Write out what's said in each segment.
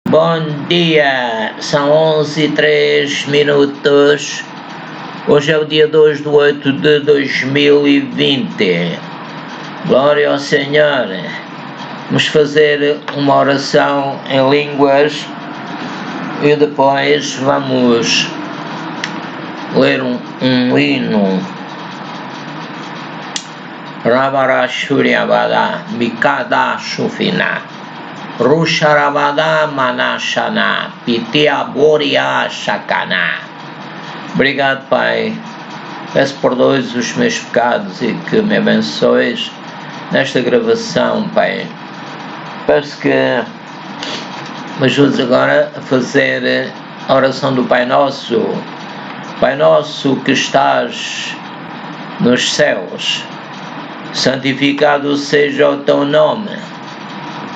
Bom dia, são 11h03. Hoje é o dia 2 de 8 de 2020. Glória ao Senhor. Vamos fazer uma oração em línguas e depois vamos ler um hino. Rabarashuriabada, Mikada Shufina, Rusharabada Manashana, Pitiaboria Shakana. Obrigado, Pai. Peço perdoes os meus pecados e que me abençoes nesta gravação, Pai. Peço que me ajudes agora a fazer a oração do Pai Nosso. Pai Nosso que estás nos céus, santificado seja o teu nome,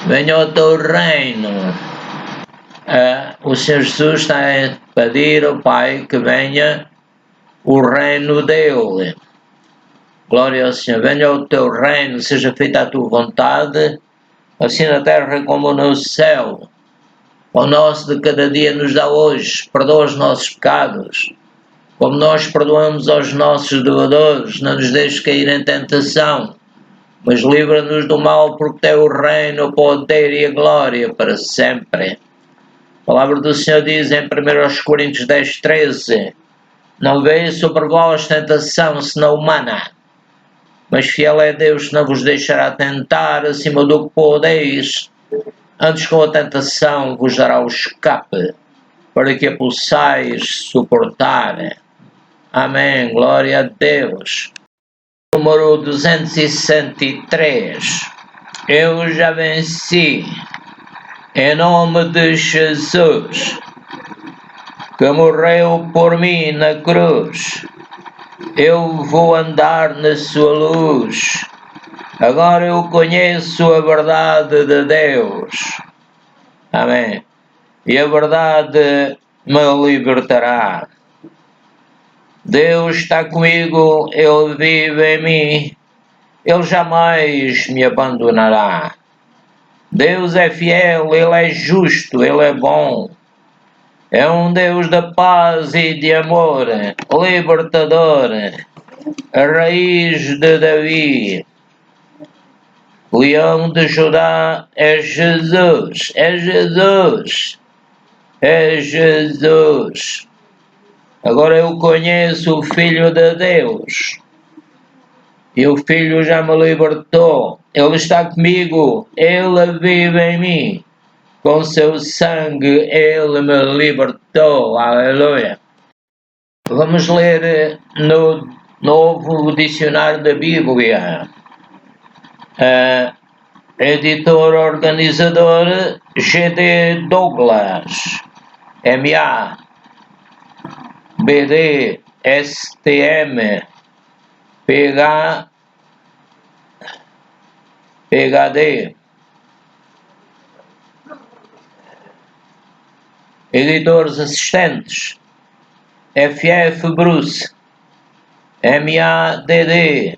venha o teu reino. O Senhor Jesus está a pedir ao Pai que venha o reino dele. Glória ao Senhor. Venha o teu reino, seja feita a tua vontade, assim na terra como no céu. O nosso de cada dia nos dá hoje, perdoa os nossos pecados, como nós perdoamos aos nossos devedores. Não nos deixes cair em tentação, mas livra-nos do mal, porque teu o reino, o poder e a glória para sempre. A palavra do Senhor diz em 1 Coríntios 10:13: não veio sobre vós tentação senão humana, mas fiel é Deus que não vos deixará tentar acima do que podeis, antes com a tentação vos dará o escape, para que a possais suportar. Amém. Glória a Deus. Número 263. Eu já venci. Em nome de Jesus, que morreu por mim na cruz. Eu vou andar na sua luz. Agora eu conheço a verdade de Deus. Amém. E a verdade me libertará. Deus está comigo, Ele vive em mim, Ele jamais me abandonará. Deus é fiel, Ele é justo, Ele é bom. É um Deus de paz e de amor, libertador, a raiz de Davi. Leão de Judá é Jesus, é Jesus, é Jesus. Agora eu conheço o Filho de Deus, e o Filho já me libertou. Ele está comigo, Ele vive em mim. Com seu sangue Ele me libertou. Aleluia. Vamos ler no novo dicionário da Bíblia. Editor organizador G.D. Douglas, M.A. BD, STM, PhD. Editores assistentes: FF Bruce, MADD,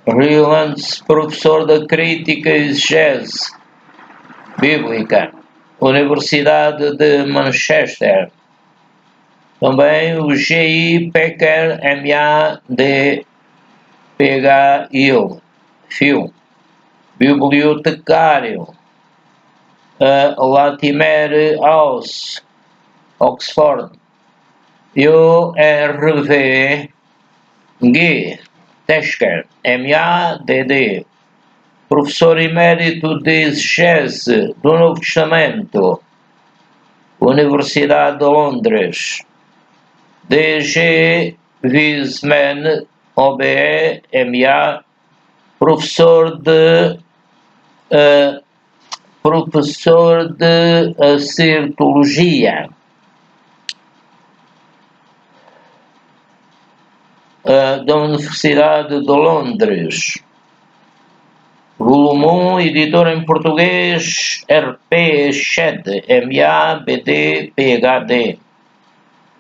Rylance, professor de Crítica e Exegese Bíblica, Universidade de Manchester. Também o G.I. Packer, M.A.D. Phil, bibliotecário, Latimer House, Oxford. U.R.V. G. Tesker, M.A.D.D. professor emérito de exegese do Novo Testamento, Universidade de Londres. D.G. Wiseman, OBE, M.A., professor de Acertologia, da Universidade de Londres. Volume 1, editor em português, RP Shed, MA-BD, PHD.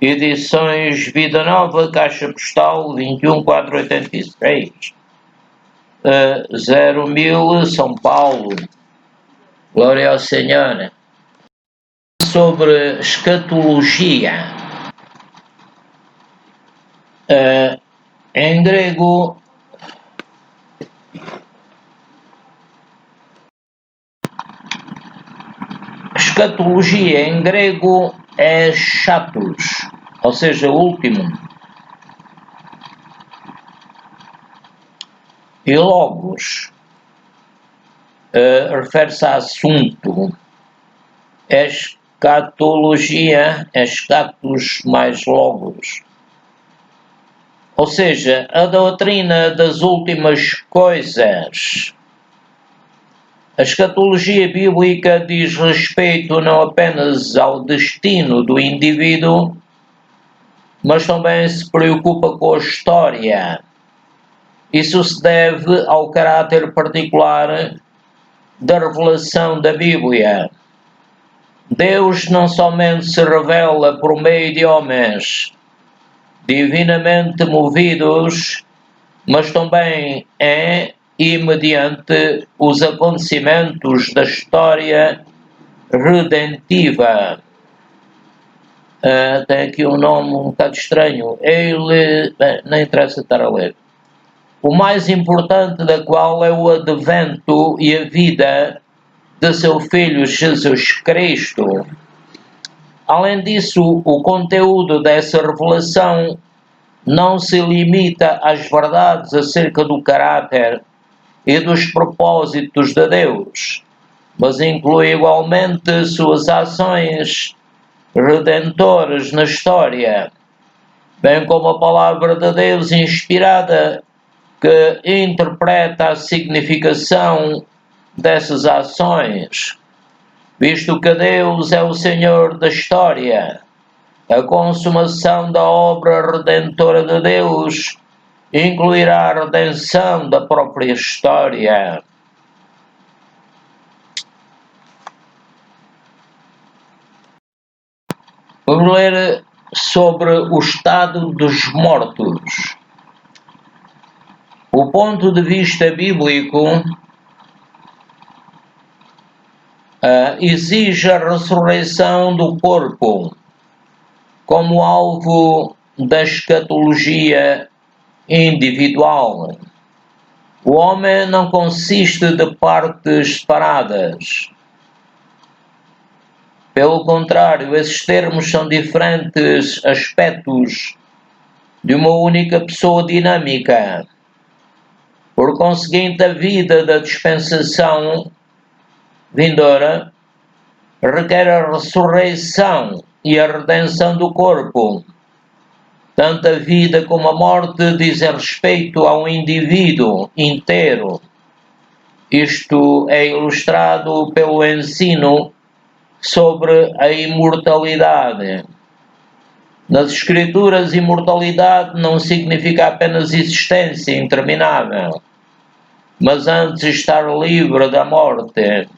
Edições Vida Nova, Caixa Postal 21486, 01000, São Paulo. Glória ao Senhor. Sobre escatologia. Em grego, escatologia em grego é chatos, ou seja, último. E logos refere-se a assunto. Escatologia é escatos mais logos. Ou seja, a doutrina das últimas coisas. A escatologia bíblica diz respeito não apenas ao destino do indivíduo, mas também se preocupa com a história. Isso se deve ao caráter particular da revelação da Bíblia. Deus não somente se revela por meio de homens divinamente movidos, mas também é e mediante os acontecimentos da história redentiva. Tem aqui um nome um bocado estranho. Não interessa estar a ler. O mais importante da qual é o advento e a vida de seu Filho Jesus Cristo. Além disso, o conteúdo dessa revelação não se limita às verdades acerca do caráter e dos propósitos de Deus, mas inclui igualmente suas ações redentoras na história, bem como a palavra de Deus inspirada que interpreta a significação dessas ações, visto que Deus é o Senhor da história. A consumação da obra redentora de Deus incluirá a redenção da própria história. Vamos ler sobre o estado dos mortos. O ponto de vista bíblico exige a ressurreição do corpo como alvo da escatologia individual. O homem não consiste de partes separadas. Pelo contrário, esses termos são diferentes aspectos de uma única pessoa dinâmica. Por conseguinte, a vida da dispensação vindoura requer a ressurreição e a redenção do corpo. Tanto a vida como a morte dizem respeito a um indivíduo inteiro. Isto é ilustrado pelo ensino sobre a imortalidade. Nas Escrituras, imortalidade não significa apenas existência interminável, mas antes estar livre da morte.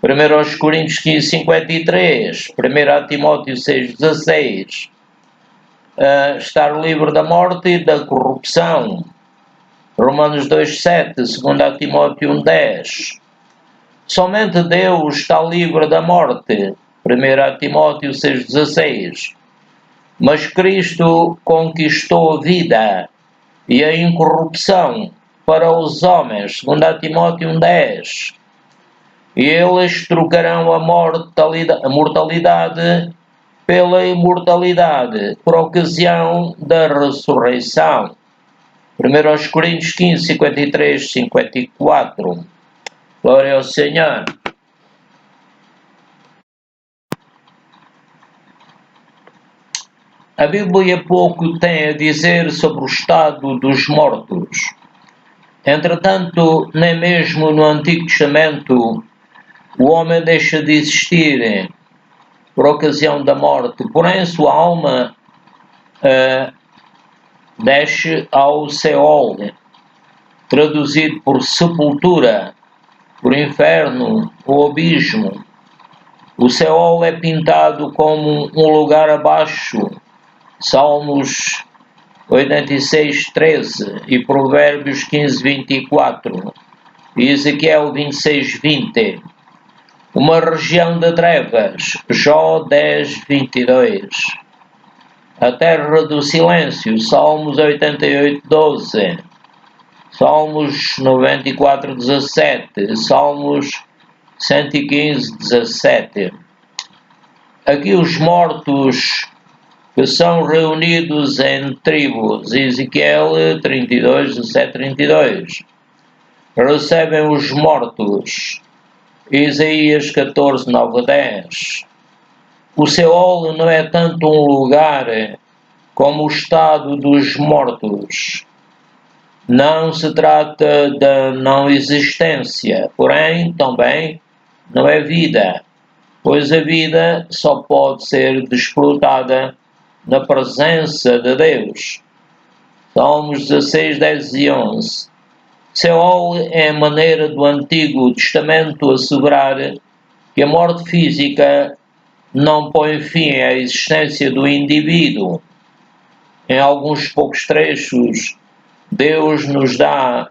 1 Coríntios 15:53, 1 Timóteo 6:16. Estar livre da morte e da corrupção. Romanos 2:7, 2 Timóteo 1:10. Somente Deus está livre da morte. 1 Timóteo 6:16. Mas Cristo conquistou a vida e a incorrupção para os homens. 2 Timóteo 1:10. E eles trocarão a mortalidade pela imortalidade, por ocasião da ressurreição. 1 Coríntios 15:53-54. Glória ao Senhor. A Bíblia pouco tem a dizer sobre o estado dos mortos. Entretanto, nem mesmo no Antigo Testamento o homem deixa de existir por ocasião da morte, porém sua alma desce ao Seol, traduzido por sepultura, por inferno ou abismo. O Seol é pintado como um lugar abaixo, Salmos 86:13 e Provérbios 15:24 e Ezequiel 26:20. uma região de trevas, Jó 10, 22. A terra do silêncio, Salmos 88, 12. Salmos 94, 17. Salmos 115, 17. Aqui os mortos que são reunidos em tribos, Ezequiel 32, 17, 32. Recebem os mortos, Isaías 14, 9, 10. O Seol não é tanto um lugar como o estado dos mortos. Não se trata da não existência, porém também não é vida, pois a vida só pode ser desfrutada na presença de Deus. Salmos 16, 10 e 11. Seol é a maneira do Antigo Testamento asseverar que a morte física não põe fim à existência do indivíduo. Em alguns poucos trechos, Deus nos dá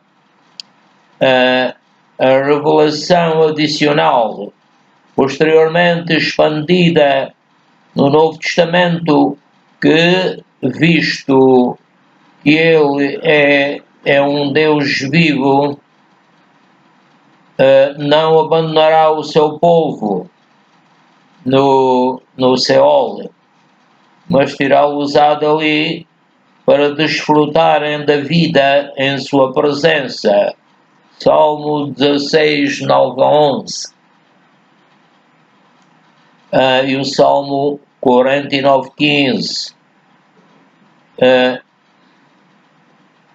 a revelação adicional, posteriormente expandida no Novo Testamento, que, visto que Ele é um Deus vivo, não abandonará o seu povo no Seol, mas terá-los dali para desfrutarem da vida em sua presença. Salmo 16, 9 a 11. E o Salmo 49, 15.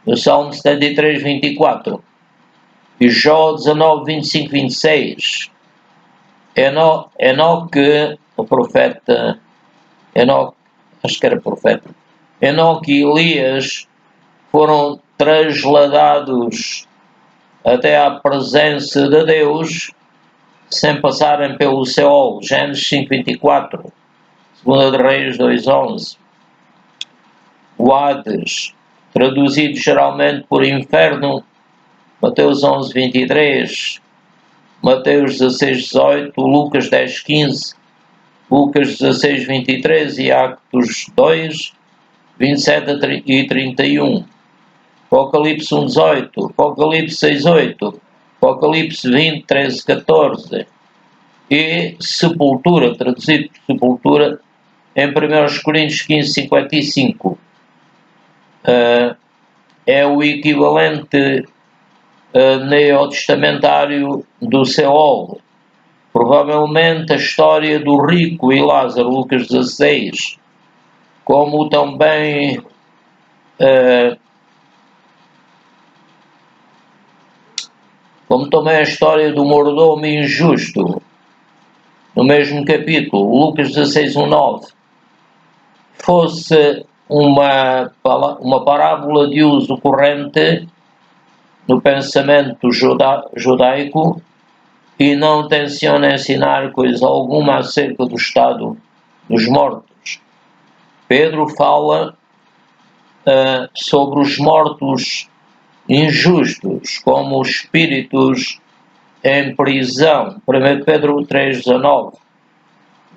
O Salmo 73, 24. E Jó 19, 25, 26. Enoque, o profeta, acho que era profeta, Enoque e Elias foram trasladados até à presença de Deus sem passarem pelo Seol. Gênesis 5, 24. 2 de Reis 2, 11. O Hades, traduzido geralmente por inferno, Mateus 11, 23. Mateus 16, 18, Lucas 10, 15, Lucas 16, 23 e Atos 2, 27 e 31. Apocalipse 1, 18, Apocalipse 6, 8, Apocalipse 20, 13, 14. E sepultura, traduzido por sepultura, em 1 Coríntios 15, 55. É o equivalente neotestamentário do Seol. Provavelmente a história do rico e Lázaro, Lucas 16, como também a história do mordomo injusto, no mesmo capítulo, Lucas 16, 1, 9, fosse uma parábola de uso corrente no pensamento judaico e não tenciona ensinar coisa alguma acerca do estado dos mortos. Pedro fala sobre os mortos injustos como espíritos em prisão. 1 Pedro 3, 19.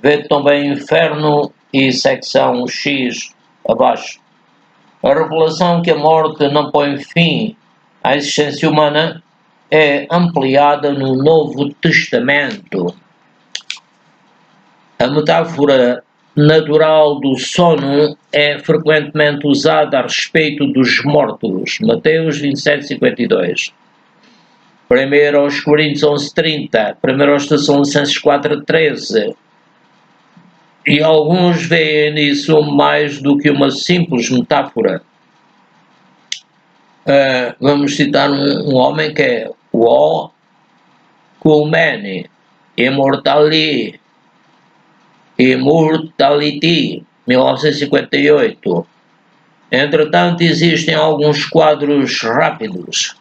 Vê também inferno e secção X abaixo. A revelação que a morte não põe fim à existência humana é ampliada no Novo Testamento. A metáfora natural do sono é frequentemente usada a respeito dos mortos. Mateus 27, 52. 1 Coríntios 11, 30. 1 Tessalonicenses 4, 13. E alguns veem nisso mais do que uma simples metáfora. Vamos citar um homem que é o Kulmeni, Immortality, 1958. Entretanto, existem alguns quadros rápidos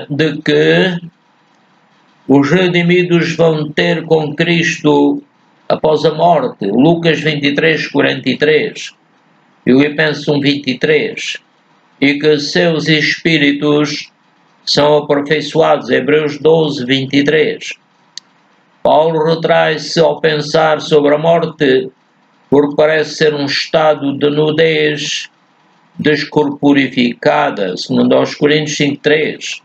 de que os redimidos vão ter com Cristo após a morte. Lucas 23, 43. Filipenses 1, 23. E que seus espíritos são aperfeiçoados. Hebreus 12, 23. Paulo retrai-se ao pensar sobre a morte, porque parece ser um estado de nudez descorporificada, segundo aos Coríntios 5:3,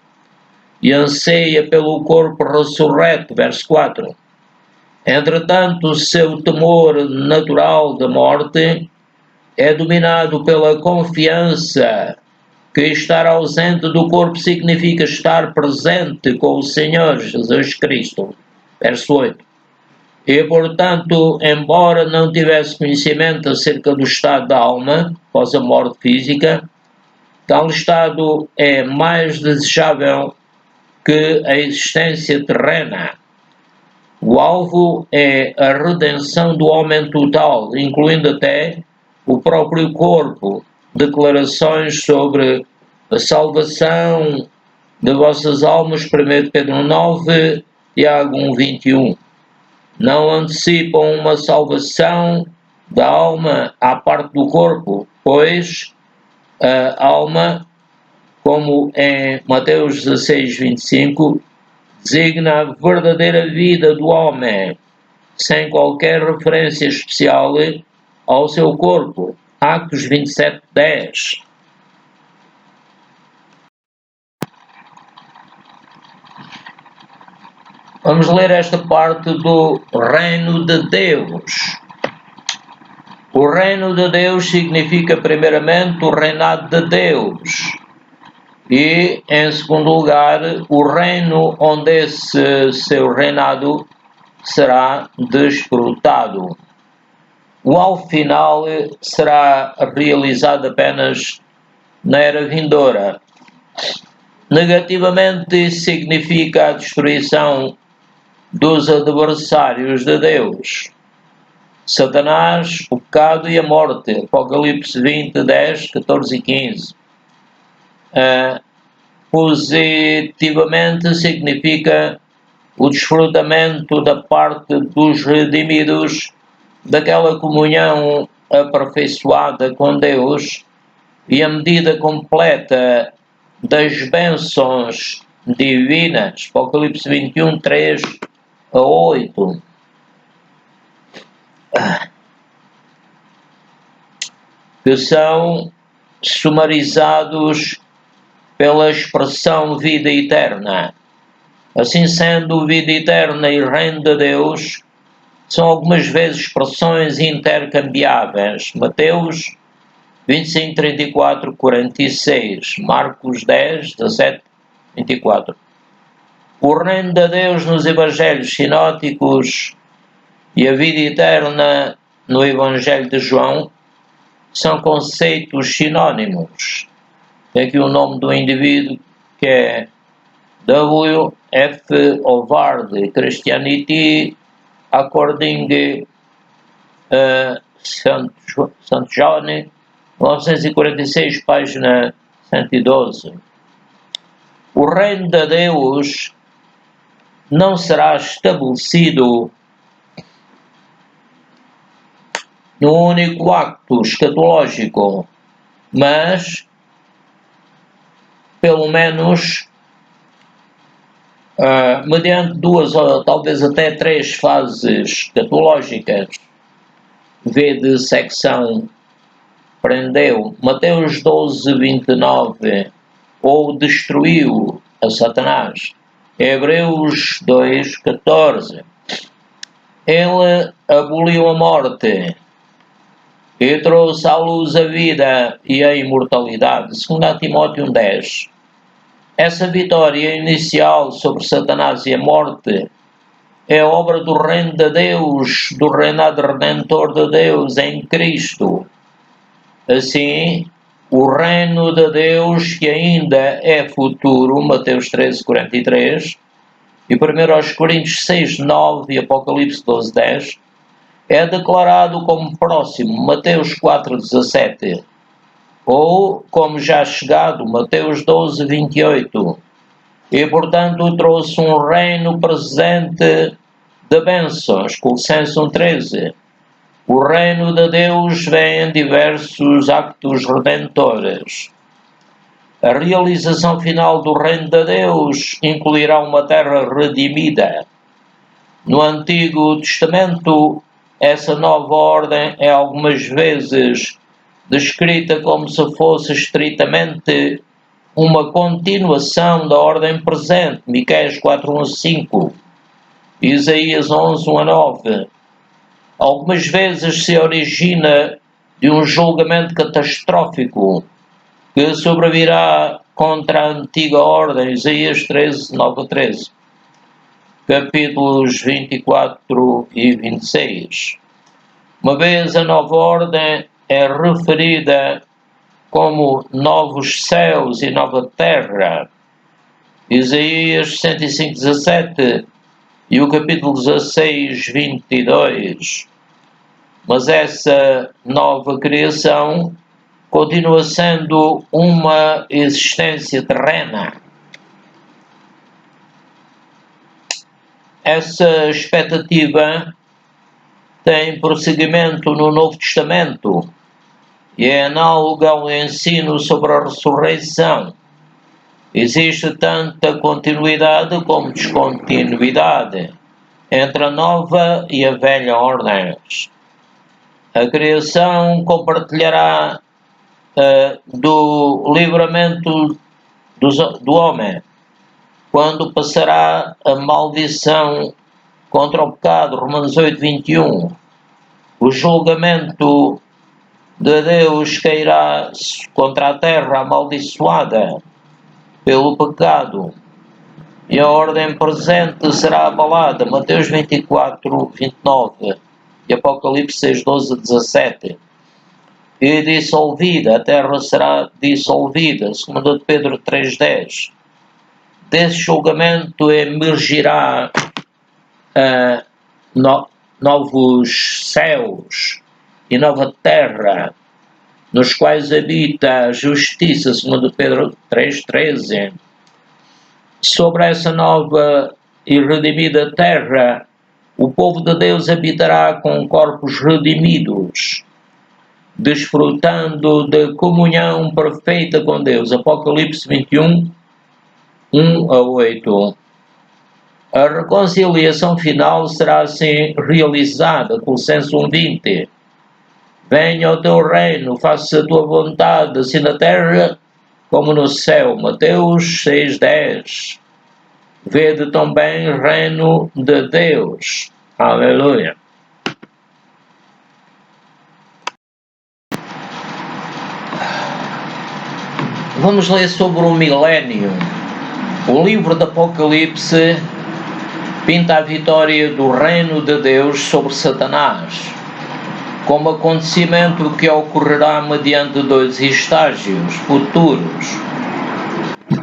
e anseia pelo corpo ressurreto, verso 4. Entretanto, o seu temor natural da morte é dominado pela confiança que estar ausente do corpo significa estar presente com o Senhor Jesus Cristo, verso 8. E, portanto, embora não tivesse conhecimento acerca do estado da alma após a morte física, tal estado é mais desejável que a existência terrena. O alvo é a redenção do homem total, incluindo até o próprio corpo. Declarações sobre a salvação de vossas almas, 1 Pedro 9, Tiago 1:21. Não antecipam uma salvação da alma à parte do corpo, pois a alma, como em Mateus 16:25, designa a verdadeira vida do homem, sem qualquer referência especial ao seu corpo. Atos 27:10. Vamos ler esta parte do Reino de Deus. O Reino de Deus significa, primeiramente, o reinado de Deus. E, em segundo lugar, o reino onde esse seu reinado será desfrutado. O alvo final será realizado apenas na era vindoura. Negativamente, significa a destruição dos adversários de Deus. Satanás, o pecado e a morte. Apocalipse 20, 10, 14 e 15. Positivamente significa o desfrutamento da parte dos redimidos daquela comunhão aperfeiçoada com Deus e a medida completa das bênçãos divinas. Apocalipse 21, 3 a 8. Que são sumarizados pela expressão vida eterna. Assim sendo, vida eterna e reino de Deus são algumas vezes expressões intercambiáveis. Mateus 25, 34, 46, Marcos 10, 17, 24. O reino de Deus nos evangelhos sinóticos e a vida eterna no Evangelho de João são conceitos sinónimos. Tem aqui o nome do indivíduo, que é W. F. Ovard, Christianity According St. John, 1946, página 112. O reino de Deus não será estabelecido no único acto escatológico, mas, pelo menos, mediante duas ou talvez até três fases escatológicas. Vede secção prendeu. Mateus 12, 29, ou destruiu a Satanás. Hebreus 2, 14. Ele aboliu a morte e trouxe à luz a vida e a imortalidade. 2 Timóteo 10. Essa vitória inicial sobre Satanás e a morte é obra do reino de Deus, do reinado redentor de Deus em Cristo. Assim, o reino de Deus, que ainda é futuro, Mateus 13, 43, e 1 Coríntios 6, 9 e Apocalipse 12, 10, é declarado como próximo, Mateus 4, 17, ou como já chegado, Mateus 12, 28, e portanto trouxe um reino presente de bênçãos, Colossenses 1, 13. O reino de Deus vem em diversos actos redentores. A realização final do reino de Deus incluirá uma terra redimida. No Antigo Testamento, essa nova ordem é algumas vezes descrita como se fosse estritamente uma continuação da ordem presente, Miqueias 4:1-5, Isaías 11:1-9. Algumas vezes se origina de um julgamento catastrófico que sobrevirá contra a antiga ordem, Isaías 13:9-13, capítulos 24 e 26. Uma vez a nova ordem é referida como novos céus e nova terra, Isaías 105:17 e o capítulo 16:22. Mas essa nova criação continua sendo uma existência terrena. Essa expectativa tem prosseguimento no Novo Testamento e é análoga ao ensino sobre a ressurreição. Existe tanta continuidade como descontinuidade entre a nova e a velha ordens. A criação compartilhará do livramento do homem, quando passará a maldição contra o pecado, Romanos 8:21. O julgamento de Deus cairá contra a terra amaldiçoada pelo pecado, e a ordem presente será abalada, Mateus 24:29 e Apocalipse 6:12-17. E dissolvida, a terra será dissolvida, 2 Pedro 3:10. Desse julgamento emergirá novos céus e nova terra, nos quais habita a justiça, 2 Pedro 3:13. Sobre essa nova e redimida terra, o povo de Deus habitará com corpos redimidos, desfrutando de comunhão perfeita com Deus. Apocalipse 21:1-8. A reconciliação final será assim realizada, Colossenses 1:20. Venha o teu reino, faça a tua vontade, assim na terra como no céu, Mateus 6:10. Vede também o reino de Deus. Aleluia. Vamos ler sobre o milénio. O livro do Apocalipse pinta a vitória do reino de Deus sobre Satanás, como acontecimento que ocorrerá mediante dois estágios futuros.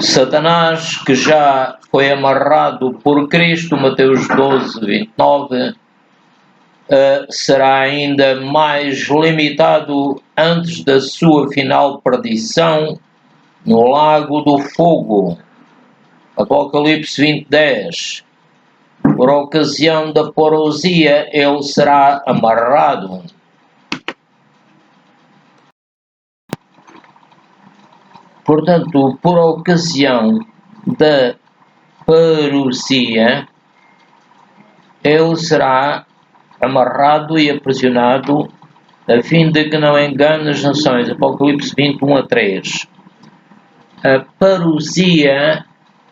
Satanás, que já foi amarrado por Cristo, Mateus 12:29, será ainda mais limitado antes da sua final perdição no lago do fogo, Apocalipse 20:10. Por ocasião da parousia, ele será amarrado. Portanto, por ocasião da parousia, ele será amarrado e aprisionado, a fim de que não engane as nações. Apocalipse 21:3. A parousia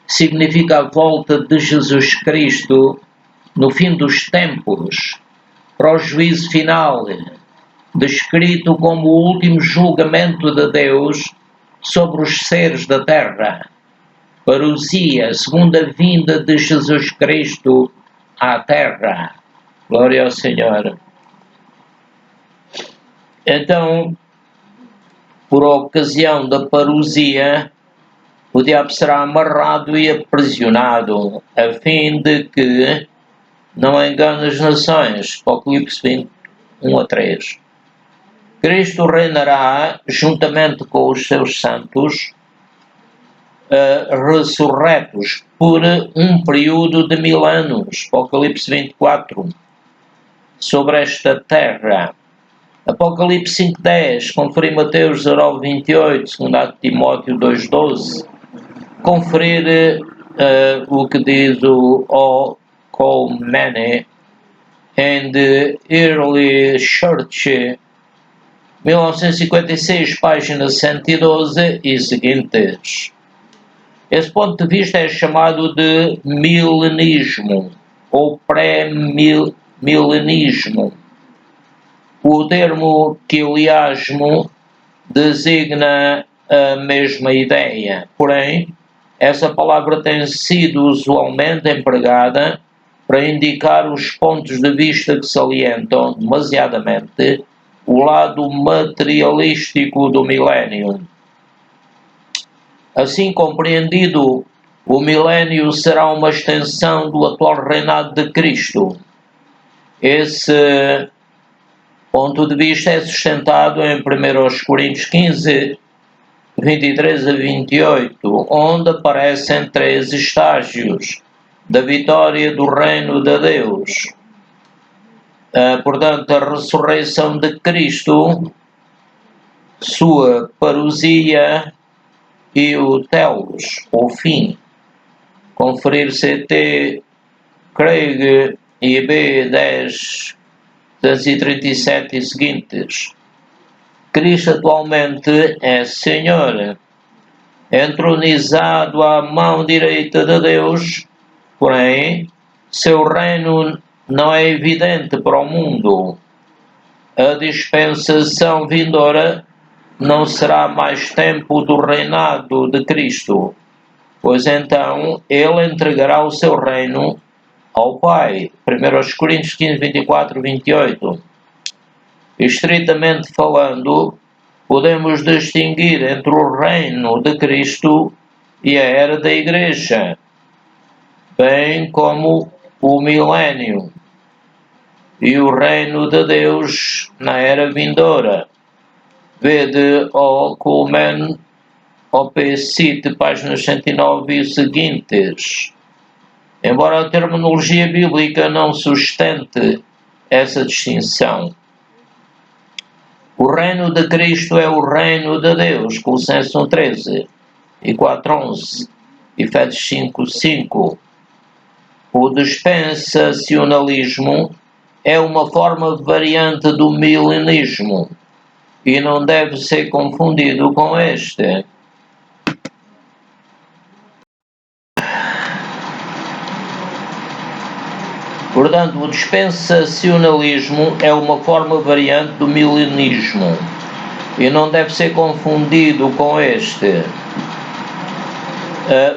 significa a volta de Jesus Cristo no fim dos tempos, para o juízo final, descrito como o último julgamento de Deus sobre os seres da terra. Parousia, a segunda vinda de Jesus Cristo à terra. Glória ao Senhor. Então, por ocasião da parousia, o diabo será amarrado e aprisionado, a fim de que não engane as nações. Apocalipse 21:3. Cristo reinará juntamente com os seus santos ressurretos por um período de 1000 anos. Apocalipse 24. Sobre esta terra. Apocalipse 5:10, conferir Mateus 19:28, 2 Timóteo 2:12, conferir o que diz o Colmene and the Early Church, 1956, página 112 e seguintes. Esse ponto de vista é chamado de milenismo ou pré-milenismo. O termo quiliasmo designa a mesma ideia, porém, essa palavra tem sido usualmente empregada para indicar os pontos de vista que salientam demasiadamente o lado materialístico do milénio. Assim compreendido, o milénio será uma extensão do atual reinado de Cristo. Esse ponto de vista é sustentado em 1 Coríntios 15, 23 a 28, onde aparecem 3 estágios da vitória do reino de Deus. Portanto, a ressurreição de Cristo, sua parousia e o telos, o fim. Conferir CT Craig e B 10 237 e seguintes. Cristo atualmente é Senhor, entronizado à mão direita de Deus, porém, seu reino não é evidente para o mundo. A dispensação vindoura não será mais tempo do reinado de Cristo, pois então ele entregará o seu reino ao Pai. 1 Coríntios 15, 24, 28. Estritamente falando, podemos distinguir entre o reino de Cristo e a era da Igreja, bem como o milénio e o reino de Deus na era vindoura. Vede o Coleman OP Cite, páginas 109 e seguintes. Embora a terminologia bíblica não sustente essa distinção, o reino de Cristo é o reino de Deus, Colossenses 1:13 e 4:11, Efésios 5:5. O dispensacionalismo é uma forma variante do milenismo e não deve ser confundido com este. Portanto, o dispensacionalismo é uma forma variante do milenismo e não deve ser confundido com este.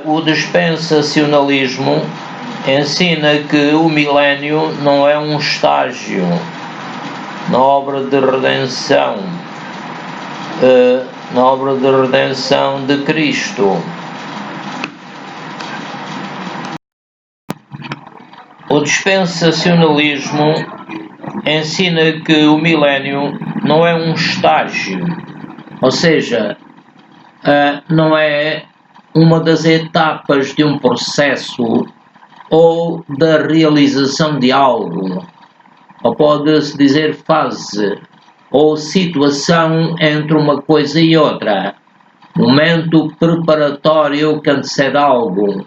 O dispensacionalismo ensina que o milénio não é um estágio na obra de redenção, de Cristo. O dispensacionalismo ensina que o milénio não é um estágio, ou seja, não é uma das etapas de um processo ou da realização de algo, ou pode-se dizer fase ou situação entre uma coisa e outra, momento preparatório que antecede algo,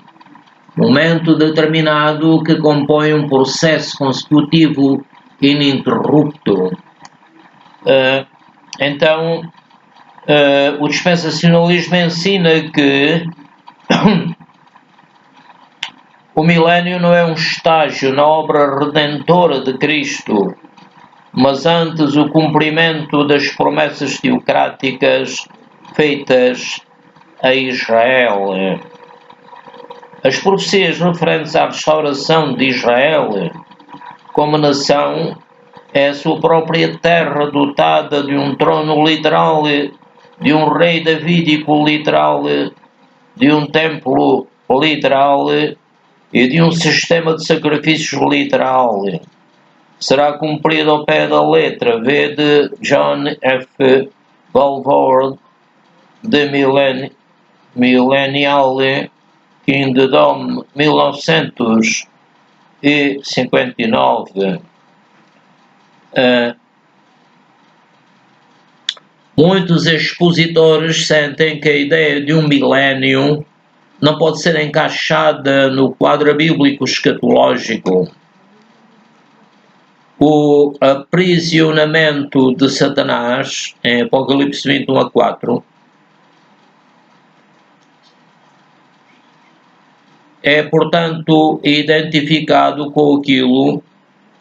momento determinado que compõe um processo consecutivo ininterrupto. Então, o dispensacionalismo ensina que o milénio não é um estágio na obra redentora de Cristo, mas antes o cumprimento das promessas teocráticas feitas a Israel. As profecias referentes à restauração de Israel como nação é a sua própria terra dotada de um trono literal, de um rei davídico literal, de um templo literal e de um sistema de sacrifícios literal. Será cumprido ao pé da letra. Vede John F. Balfour, The Millennial Kingdom, 1959. Muitos expositores sentem que a ideia de um milénio não pode ser encaixada no quadro bíblico escatológico. O aprisionamento de Satanás, em Apocalipse 21:4, é, portanto, identificado com aquilo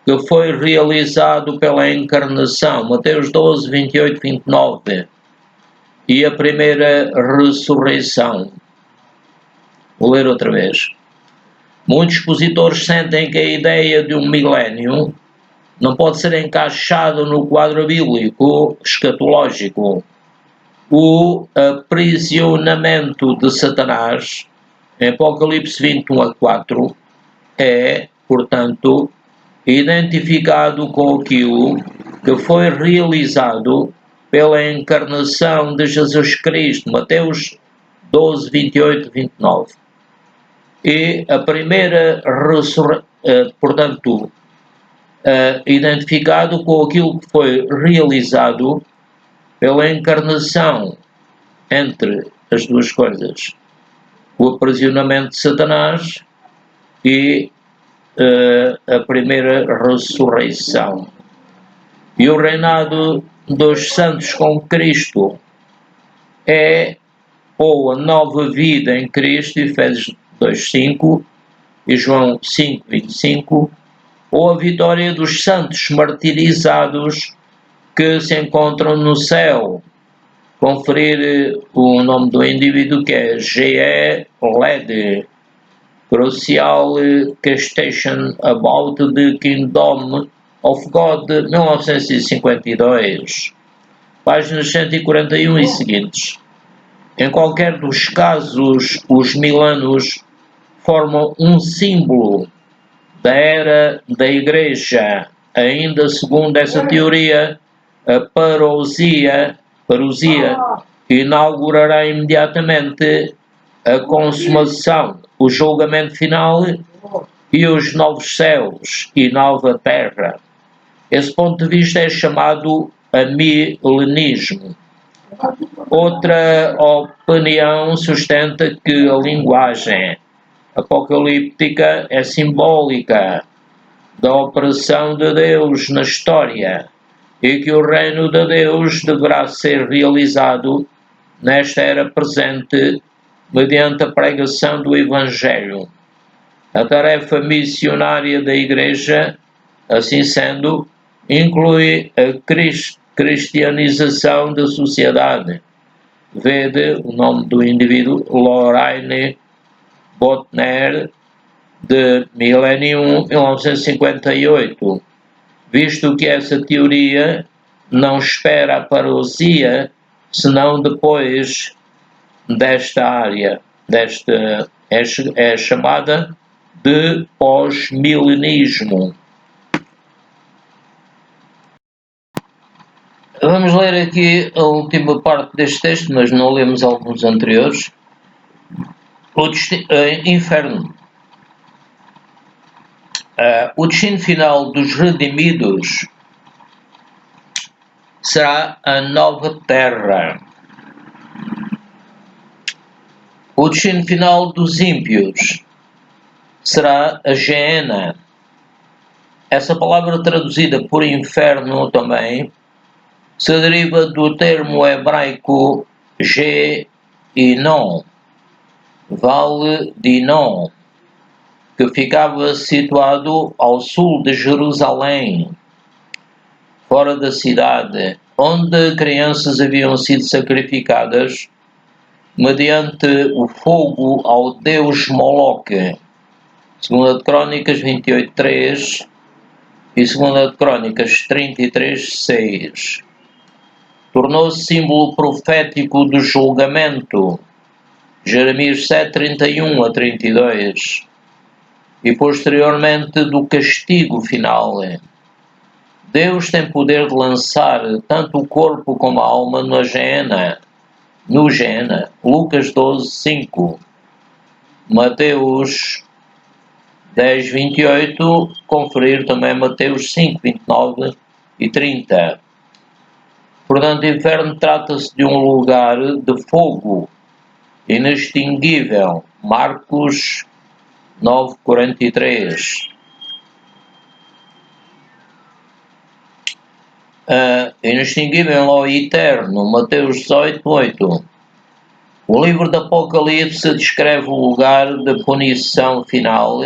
que foi realizado pela encarnação, Mateus 12, 28, 29, e a primeira ressurreição. Vou ler outra vez. Muitos expositores sentem que a ideia de um milénio não pode ser encaixado no quadro bíblico escatológico. O aprisionamento de Satanás, em Apocalipse 21:4, é, portanto, identificado com aquilo que foi realizado pela encarnação de Jesus Cristo, Mateus 12, 28, 29. E a primeira portanto, identificado com aquilo que foi realizado pela encarnação, entre as duas coisas, o aprisionamento de Satanás e a primeira ressurreição. E o reinado dos santos com Cristo é ou a nova vida em Cristo, Efésios 2:5 e João 5:25, ou a vitória dos santos martirizados que se encontram no céu. Conferir o nome do indivíduo, que é G.E. Lede, Crucial Question About the Kingdom of God, 1952, páginas 141 e seguintes. Em qualquer dos casos, os milanos formam um símbolo da era da Igreja. Ainda segundo essa teoria, a parousia inaugurará imediatamente a consumação, o julgamento final e os novos céus e nova terra. Esse ponto de vista é chamado amilenismo. Outra opinião sustenta que a linguagem apocalíptica é simbólica da operação de Deus na história e que o reino de Deus deverá ser realizado nesta era presente mediante a pregação do Evangelho. A tarefa missionária da Igreja, assim sendo, inclui a cristianização da sociedade. Vede o nome do indivíduo, Lorraine Botner, de Millennium 1958, visto que essa teoria não espera a parousia senão depois desta área, é chamada de pós-milenismo. Vamos ler aqui a última parte deste texto, mas não lemos alguns anteriores. O inferno. O destino final dos redimidos será a nova terra. O destino final dos ímpios será a Geena. Essa palavra traduzida por inferno também se deriva do termo hebraico Ge-Inon, Vale de Inon, que ficava situado ao sul de Jerusalém, fora da cidade, onde crianças haviam sido sacrificadas mediante o fogo ao deus Moloque. 2 Crônicas 28:3 e 2 Crônicas 33:6. Tornou-se símbolo profético do julgamento, Jeremias 7:31-32, e posteriormente do castigo final. Deus tem poder de lançar tanto o corpo como a alma no Geena. Lucas 12:5, Mateus 10:28, conferir também Mateus 5:29 e 30. Portanto, inferno trata-se de um lugar de fogo inextinguível. Marcos 9:43. Inextinguível ou eterno. Mateus 18:8. O livro do Apocalipse descreve o lugar de punição final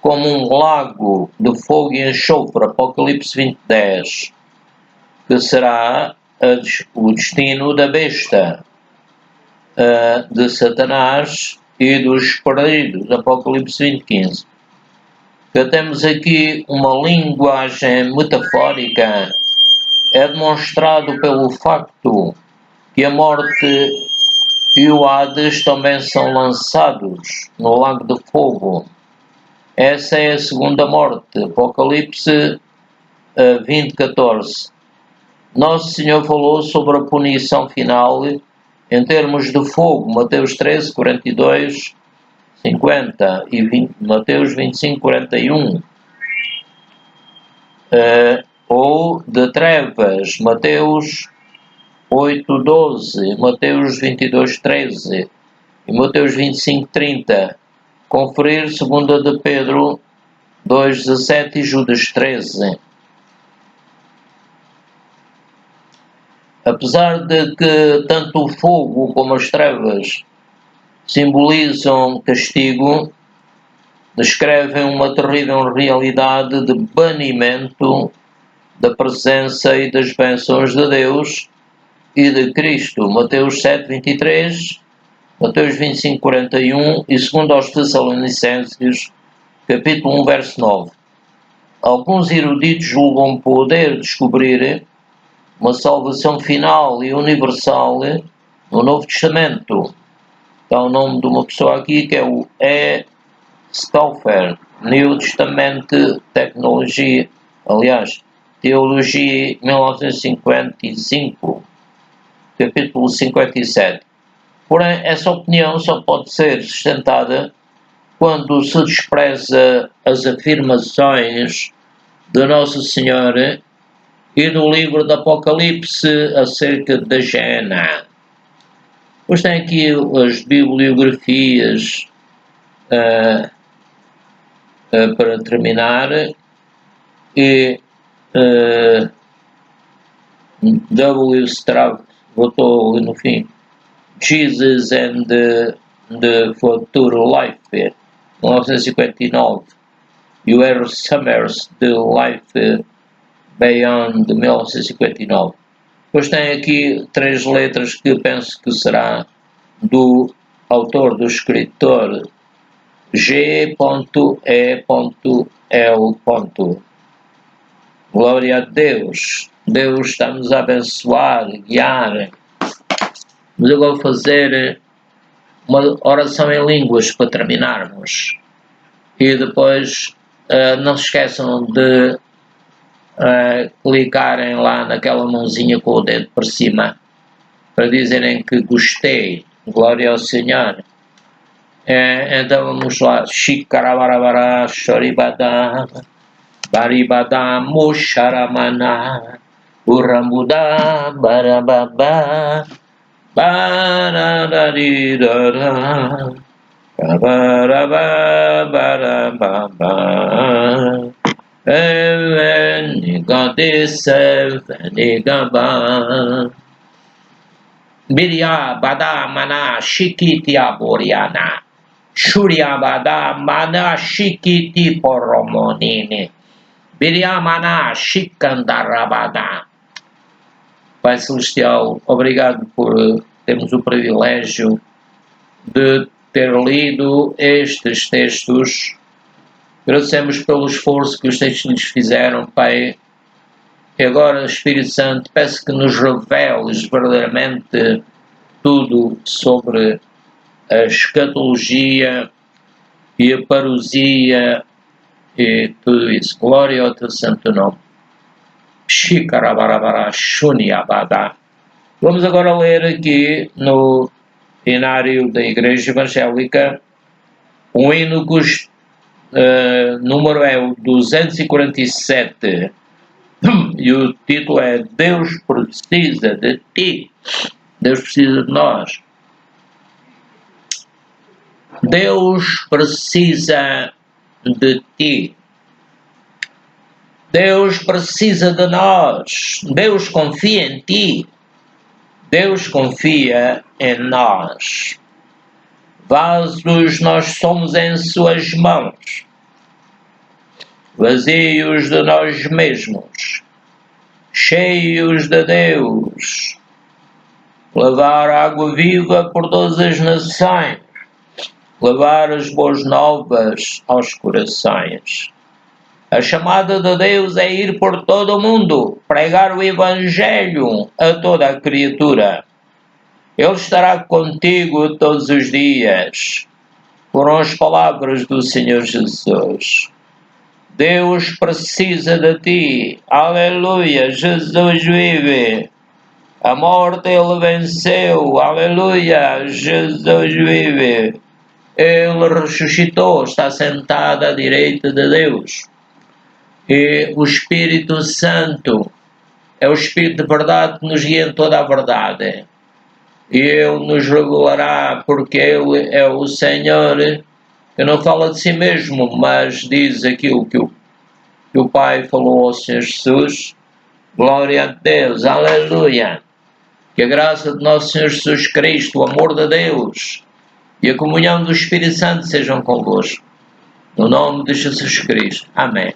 como um lago de fogo e enxofre. Apocalipse 20:10. Que será o destino da besta, de Satanás e dos perdidos, Apocalipse 20:15. Que temos aqui uma linguagem metafórica, é demonstrado pelo facto que a morte e o Hades também são lançados no lago de fogo. Essa é a segunda morte, Apocalipse 20:14. Nosso Senhor falou sobre a punição final em termos de fogo, Mateus 13:42, 50 e Mateus 25:41, ou de trevas, Mateus 8:12, Mateus 22:13 e Mateus 25:30, conferir 2 de Pedro 2:17 e Judas 13. Apesar de que tanto o fogo como as trevas simbolizam castigo, descrevem uma terrível realidade de banimento da presença e das bênçãos de Deus e de Cristo. Mateus 7:23, Mateus 25:41 e 2 aos Tessalonicenses, capítulo 1, verso 9. Alguns eruditos julgam poder descobrir uma salvação final e universal no Novo Testamento. Está o nome de uma pessoa aqui que é o E. Stauffer, New Testament Technology, aliás, Teologia 1955, capítulo 57. Porém, essa opinião só pode ser sustentada quando se despreza as afirmações de Nosso Senhor e do livro do Apocalipse acerca da Gehenna. Pois tem aqui as bibliografias para terminar, e W. Strauss botou ali no fim Jesus and the Future Life, 1959, e o R. Summers, The Life Beyond, 1959. Depois tem aqui 3 letras que eu penso que será do autor, do escritor G.E.L. Glória a Deus. Deus está-nos a abençoar, guiar. Mas eu vou fazer uma oração em línguas para terminarmos. E depois não se esqueçam de clicarem lá naquela mãozinha com o dedo para cima para dizerem que gostei. Glória ao Senhor. Então vamos lá. Shikarabarabara Shoribada Baribada Musharamana Urambuda Barababa Baradaridara Barababa Evenigadise Venigaba Birya Bada Mana Shikitia Boriana Shurya Bada Mana Shikiti Poromonini Birya Mana Shikandarabada. Pai Celestial, obrigado por termos o privilégio de ter lido estes textos. Agradecemos pelo esforço que os textos nos fizeram, Pai. E agora, Espírito Santo, peço que nos reveles verdadeiramente tudo sobre a escatologia e a parousia e tudo isso. Glória ao teu santo nome. Shikarabarabara Shuniabada. Vamos agora ler aqui no Inário da Igreja Evangélica um hino cujo número é o 247. E o título é Deus precisa de ti. Deus precisa de nós. Deus precisa de ti. Deus precisa de nós. Deus confia em ti. Deus confia em nós. Vasos nós somos em suas mãos, vazios de nós mesmos, cheios de Deus. Levar água viva por todas as nações, levar as boas novas aos corações. A chamada de Deus é ir por todo o mundo, pregar o Evangelho a toda a criatura. Ele estará contigo todos os dias. Foram as palavras do Senhor Jesus. Deus precisa de ti. Aleluia, Jesus vive. A morte ele venceu. Aleluia, Jesus vive. Ele ressuscitou, está sentado à direita de Deus. E o Espírito Santo é o Espírito de verdade que nos guia em toda a verdade. E Ele nos revelará, porque Ele é o Senhor que não fala de si mesmo, mas diz aquilo que o Pai falou ao Senhor Jesus. Glória a Deus, aleluia! Que a graça de nosso Senhor Jesus Cristo, o amor de Deus e a comunhão do Espírito Santo sejam convosco. No nome de Jesus Cristo. Amém.